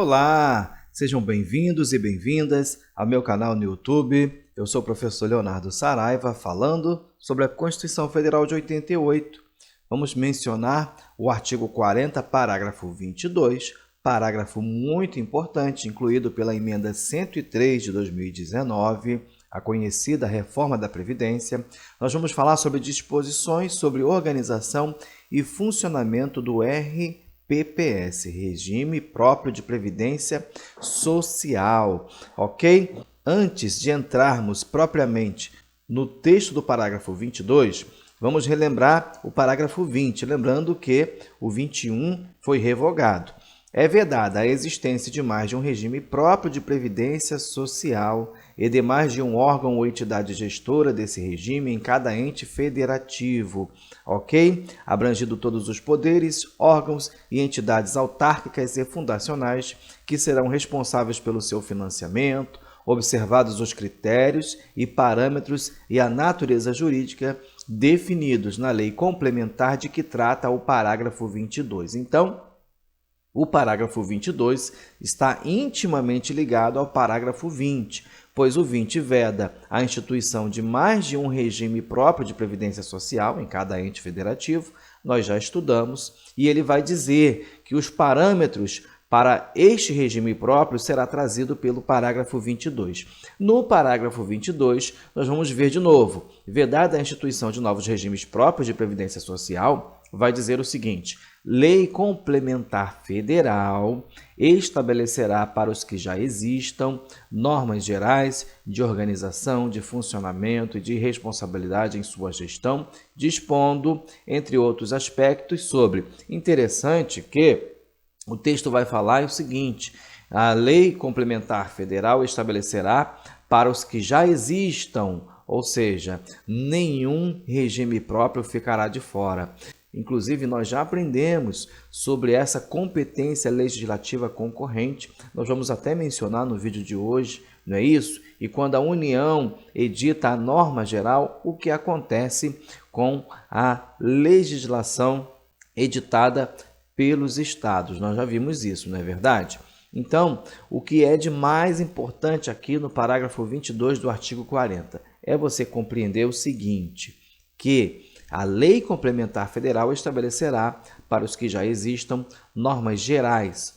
Olá, sejam bem-vindos e bem-vindas ao meu canal no YouTube. Eu sou o professor Leonardo Saraiva, falando sobre a Constituição Federal de 88. Vamos mencionar o artigo 40, parágrafo 22, parágrafo muito importante, incluído pela emenda 103 de 2019, a conhecida Reforma da Previdência. Nós vamos falar sobre disposições sobre organização e funcionamento do RPPS, Regime Próprio de Previdência Social, ok? Antes de entrarmos propriamente no texto do parágrafo 22, vamos relembrar o parágrafo 20, lembrando que o 21 foi revogado. É vedada a existência de mais de um regime próprio de previdência social e de mais de um órgão ou entidade gestora desse regime em cada ente federativo, ok? Abrangido todos os poderes, órgãos e entidades autárquicas e fundacionais que serão responsáveis pelo seu financiamento, observados os critérios e parâmetros e a natureza jurídica definidos na lei complementar de que trata o parágrafo 22. Então, o parágrafo 22 está intimamente ligado ao parágrafo 20, pois o 20 veda a instituição de mais de um regime próprio de previdência social em cada ente federativo, nós já estudamos, e ele vai dizer que os parâmetros para este regime próprio será trazido pelo parágrafo 22. No parágrafo 22, nós vamos ver de novo, vedada a instituição de novos regimes próprios de previdência social, vai dizer o seguinte: Lei Complementar Federal estabelecerá para os que já existam normas gerais de organização, de funcionamento e de responsabilidade em sua gestão, dispondo, entre outros aspectos, sobre. Interessante que o texto vai falar o seguinte: a Lei Complementar Federal estabelecerá para os que já existam, ou seja, nenhum regime próprio ficará de fora. Inclusive, nós já aprendemos sobre essa competência legislativa concorrente. Nós vamos até mencionar no vídeo de hoje, não é isso? E quando a União edita a norma geral, o que acontece com a legislação editada pelos estados? Nós já vimos isso, não é verdade? Então, o que é de mais importante aqui no parágrafo 22 do artigo 40 é você compreender o seguinte, que a Lei Complementar Federal estabelecerá para os que já existam normas gerais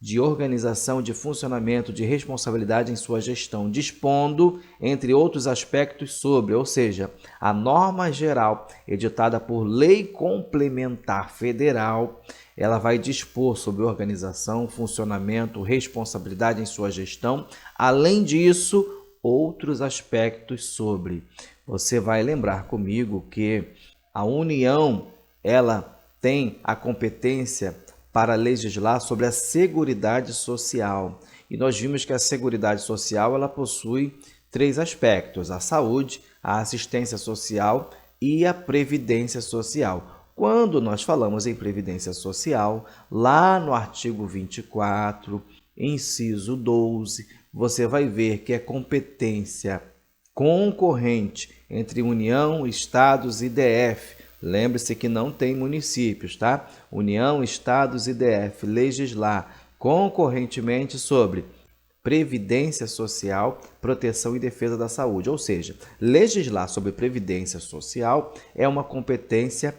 de organização, de funcionamento, de responsabilidade em sua gestão, dispondo, entre outros aspectos, sobre, ou seja, a norma geral editada por Lei Complementar Federal, ela vai dispor sobre organização, funcionamento, responsabilidade em sua gestão, além disso, outros aspectos sobre. Você vai lembrar comigo que a União, ela tem a competência para legislar sobre a Seguridade Social. E nós vimos que a Seguridade Social, ela possui três aspectos: a saúde, a assistência social e a previdência social. Quando nós falamos em previdência social, lá no artigo 24, inciso 12, você vai ver que é competência concorrente entre União, Estados e DF. Lembre-se que não tem municípios, tá? União, Estados e DF legislar concorrentemente sobre previdência social, proteção e defesa da saúde. Ou seja, legislar sobre previdência social é uma competência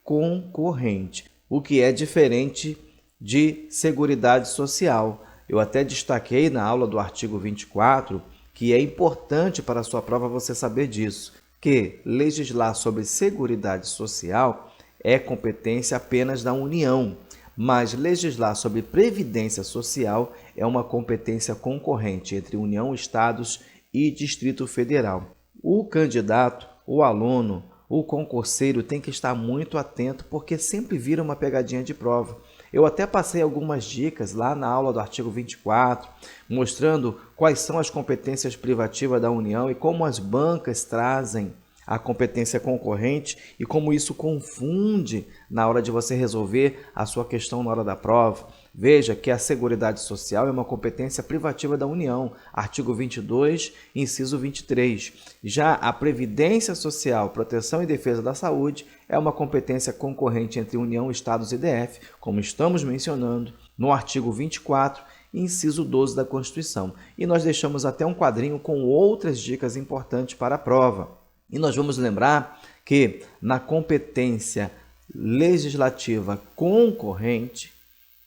concorrente, o que é diferente de Seguridade Social. Eu até destaquei na aula do artigo 24 que é importante para a sua prova você saber disso, que legislar sobre Seguridade Social é competência apenas da União, mas legislar sobre Previdência Social é uma competência concorrente entre União, Estados e Distrito Federal. O candidato, o aluno, o concurseiro tem que estar muito atento, porque sempre vira uma pegadinha de prova. Eu até passei algumas dicas lá na aula do artigo 24, mostrando quais são as competências privativas da União e como as bancas trazem a competência concorrente e como isso confunde na hora de você resolver a sua questão na hora da prova. Veja que a Seguridade Social é uma competência privativa da União, artigo 22, inciso 23. Já a Previdência Social, Proteção e Defesa da Saúde é uma competência concorrente entre União, Estados e DF, como estamos mencionando no artigo 24, inciso 12 da Constituição. E nós deixamos até um quadrinho com outras dicas importantes para a prova. E nós vamos lembrar que na competência legislativa concorrente,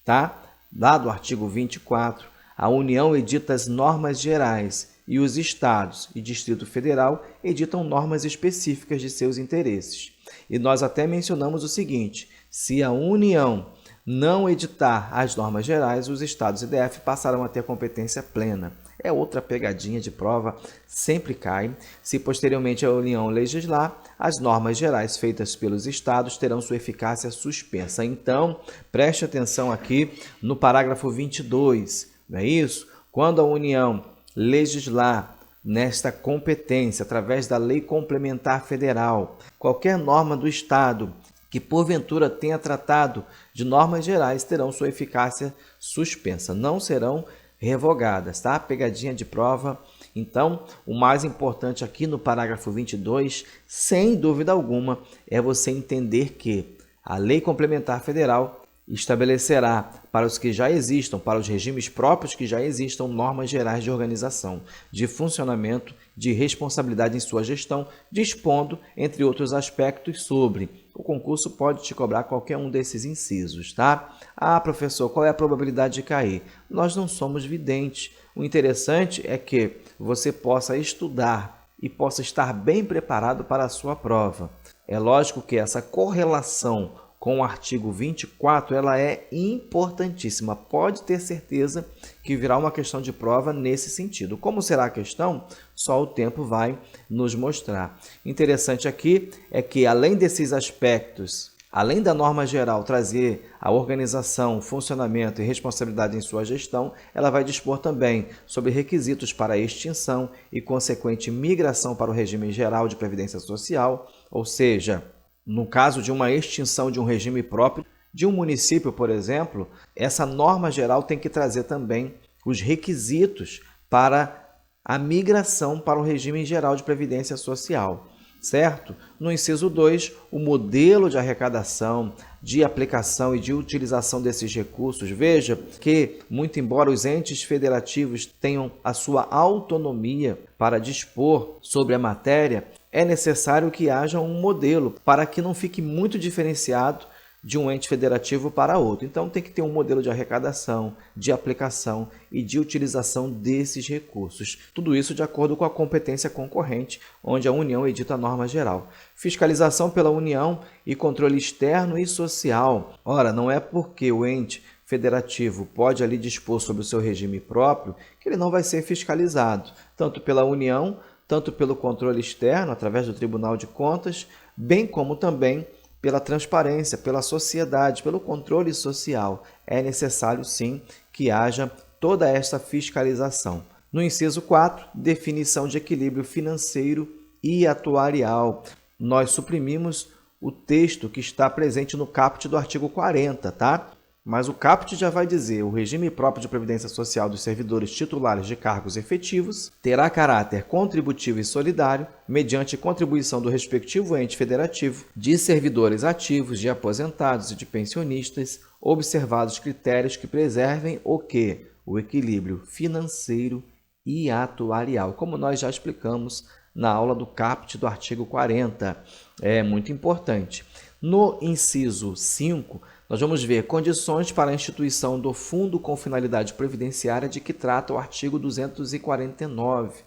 tá? Lá do artigo 24, a União edita as normas gerais e os estados e Distrito Federal editam normas específicas de seus interesses. E nós até mencionamos o seguinte: se a União não editar as normas gerais, os estados e DF passarão a ter competência plena. É outra pegadinha de prova, sempre cai. Se posteriormente a União legislar, as normas gerais feitas pelos estados terão sua eficácia suspensa. Então, preste atenção aqui no parágrafo 22, não é isso? Quando a União legislar nesta competência, através da Lei Complementar Federal, qualquer norma do estado que porventura tenha tratado de normas gerais terão sua eficácia suspensa, não serão revogadas, tá? Pegadinha de prova. Então, o mais importante aqui no parágrafo 22, sem dúvida alguma, é você entender que a Lei Complementar Federal estabelecerá para os que já existam, para os regimes próprios que já existam, normas gerais de organização, de funcionamento, de responsabilidade em sua gestão, dispondo, entre outros aspectos, sobre o concurso pode te cobrar qualquer um desses incisos, tá? Ah, professor, qual é a probabilidade de cair? Nós não somos videntes. O interessante é que você possa estudar e possa estar bem preparado para a sua prova. É lógico que essa correlação com o artigo 24, ela é importantíssima. Pode ter certeza que virá uma questão de prova nesse sentido. Como será a questão? Só o tempo vai nos mostrar. Interessante aqui é que, além desses aspectos, além da norma geral trazer a organização, funcionamento e responsabilidade em sua gestão, ela vai dispor também sobre requisitos para a extinção e consequente migração para o regime geral de previdência social, ou seja, no caso de uma extinção de um regime próprio de um município, por exemplo, essa norma geral tem que trazer também os requisitos para a migração para o regime geral de previdência social, certo? No inciso 2, o modelo de arrecadação, de aplicação e de utilização desses recursos. Veja que, muito embora os entes federativos tenham a sua autonomia para dispor sobre a matéria, é necessário que haja um modelo para que não fique muito diferenciado de um ente federativo para outro. Então, tem que ter um modelo de arrecadação, de aplicação e de utilização desses recursos. Tudo isso de acordo com a competência concorrente, onde a União edita a norma geral. Fiscalização pela União e controle externo e social. Ora, não é porque o ente federativo pode ali dispor sobre o seu regime próprio que ele não vai ser fiscalizado, tanto pela União, tanto pelo controle externo, através do Tribunal de Contas, bem como também pela transparência, pela sociedade, pelo controle social. É necessário, sim, que haja toda esta fiscalização. No inciso 4, definição de equilíbrio financeiro e atuarial. Nós suprimimos o texto que está presente no caput do artigo 40, tá? Mas o caput já vai dizer: o regime próprio de previdência social dos servidores titulares de cargos efetivos terá caráter contributivo e solidário, mediante contribuição do respectivo ente federativo, de servidores ativos, de aposentados e de pensionistas, observados critérios que preservem o quê? O equilíbrio financeiro e atuarial, como nós já explicamos na aula do caput do artigo 40. É muito importante. No inciso 5, nós vamos ver condições para a instituição do fundo com finalidade previdenciária de que trata o artigo 249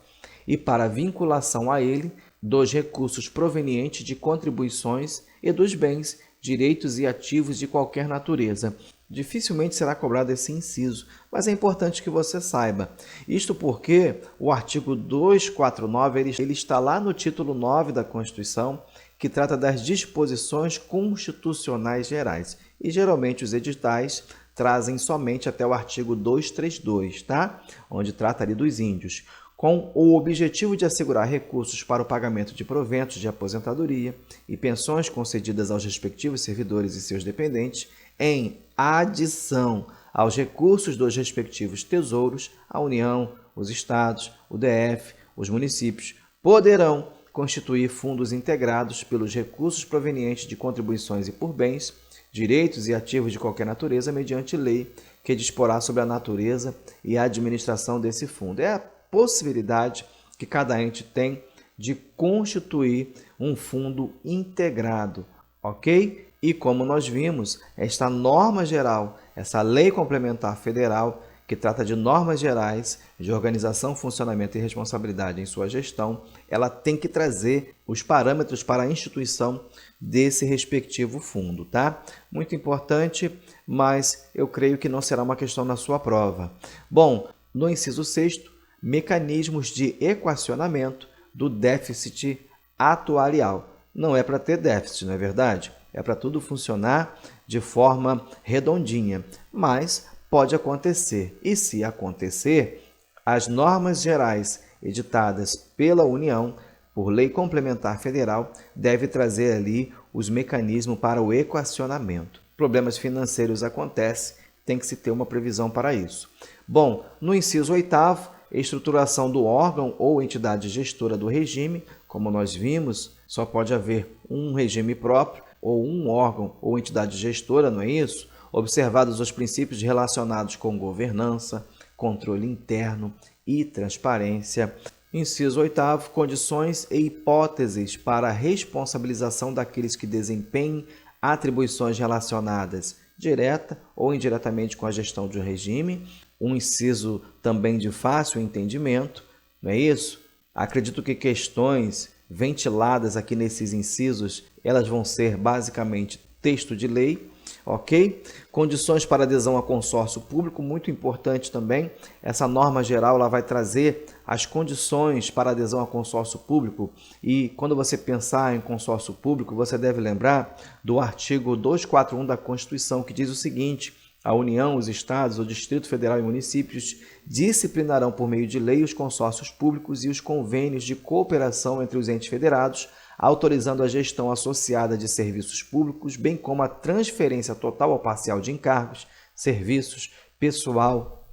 e para a vinculação a ele dos recursos provenientes de contribuições e dos bens, direitos e ativos de qualquer natureza. Dificilmente será cobrado esse inciso, mas é importante que você saiba. Isto porque o artigo 249 ele está lá no título 9 da Constituição, que trata das disposições constitucionais gerais. E geralmente os editais trazem somente até o artigo 232, tá? Onde trata ali dos índios, com o objetivo de assegurar recursos para o pagamento de proventos de aposentadoria e pensões concedidas aos respectivos servidores e seus dependentes, em adição aos recursos dos respectivos tesouros, a União, os estados, o DF, os municípios poderão constituir fundos integrados pelos recursos provenientes de contribuições e por bens, direitos e ativos de qualquer natureza mediante lei que disporá sobre a natureza e a administração desse fundo. É a possibilidade que cada ente tem de constituir um fundo integrado, ok? E como nós vimos, esta norma geral, essa lei complementar federal, que trata de normas gerais de organização, funcionamento e responsabilidade em sua gestão, ela tem que trazer os parâmetros para a instituição desse respectivo fundo, tá? Muito importante, mas eu creio que não será uma questão na sua prova. Bom, no inciso 6º, mecanismos de equacionamento do déficit atuarial. Não é para ter déficit, não é verdade? É para tudo funcionar de forma redondinha, mas pode acontecer. E se acontecer, as normas gerais editadas pela União, por lei complementar federal, devem trazer ali os mecanismos para o equacionamento. Problemas financeiros acontecem, tem que se ter uma previsão para isso. Bom, no inciso 8º, estruturação do órgão ou entidade gestora do regime, como nós vimos, só pode haver um regime próprio ou um órgão ou entidade gestora, não é isso? Observados os princípios relacionados com governança, controle interno e transparência. Inciso 8º, condições e hipóteses para a responsabilização daqueles que desempenhem atribuições relacionadas direta ou indiretamente com a gestão de um regime. Um inciso também de fácil entendimento, não é isso? Acredito que questões ventiladas aqui nesses incisos, elas vão ser basicamente texto de lei, ok? Condições para adesão a consórcio público, muito importante também. Essa norma geral ela vai trazer as condições para adesão a consórcio público e quando você pensar em consórcio público, você deve lembrar do artigo 241 da Constituição, que diz o seguinte: a União, os Estados, o Distrito Federal e municípios disciplinarão por meio de lei os consórcios públicos e os convênios de cooperação entre os entes federados, autorizando a gestão associada de serviços públicos, bem como a transferência total ou parcial de encargos, serviços, pessoal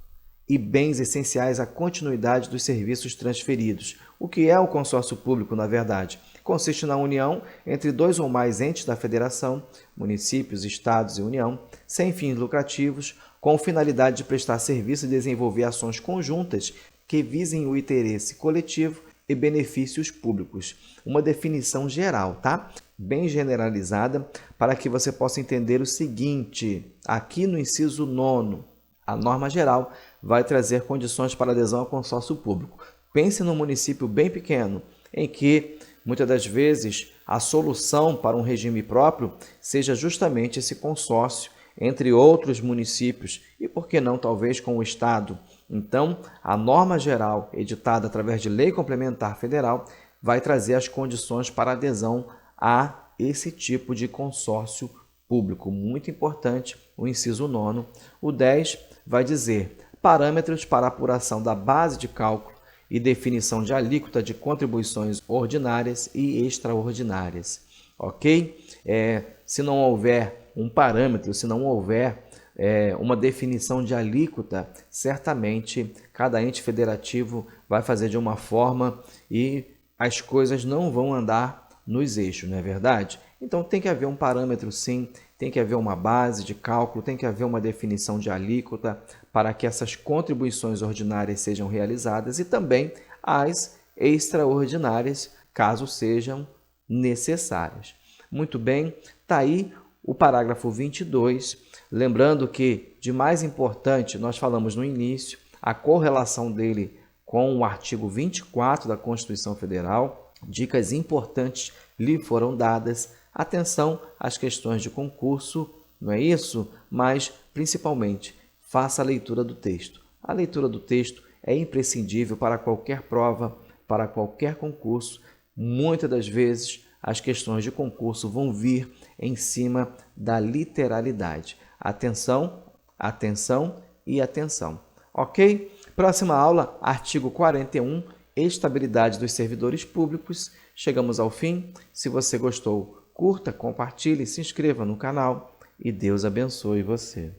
e bens essenciais à continuidade dos serviços transferidos. O que é o consórcio público, na verdade? Consiste na união entre dois ou mais entes da federação, municípios, estados e União, sem fins lucrativos, com finalidade de prestar serviço e desenvolver ações conjuntas que visem o interesse coletivo e benefícios públicos. Uma definição geral, tá? Bem generalizada, para que você possa entender o seguinte: aqui no inciso 9º, a norma geral vai trazer condições para adesão ao consórcio público. Pense num município bem pequeno, em que, muitas das vezes, a solução para um regime próprio seja justamente esse consórcio entre outros municípios e, por que não, talvez com o Estado. Então, a norma geral, editada através de lei complementar federal, vai trazer as condições para adesão a esse tipo de consórcio público. Muito importante, o inciso 9º. O 10 vai dizer parâmetros para apuração da base de cálculo e definição de alíquota de contribuições ordinárias e extraordinárias. Ok? Se não houver um parâmetro, se não houver uma definição de alíquota, certamente cada ente federativo vai fazer de uma forma e as coisas não vão andar nos eixos, não é verdade? Então tem que haver um parâmetro sim, tem que haver uma base de cálculo, tem que haver uma definição de alíquota para que essas contribuições ordinárias sejam realizadas e também as extraordinárias, caso sejam necessárias. Muito bem, está aí o parágrafo 22, lembrando que, de mais importante, nós falamos no início, a correlação dele com o artigo 24 da Constituição Federal, dicas importantes lhe foram dadas, atenção às questões de concurso, não é isso? Mas, principalmente, faça a leitura do texto. A leitura do texto é imprescindível para qualquer prova, para qualquer concurso. Muitas das vezes, as questões de concurso vão vir em cima da literalidade. Atenção, atenção e atenção. Ok? Próxima aula, artigo 41, estabilidade dos servidores públicos. Chegamos ao fim. Se você gostou, curta, compartilhe, se inscreva no canal e Deus abençoe você.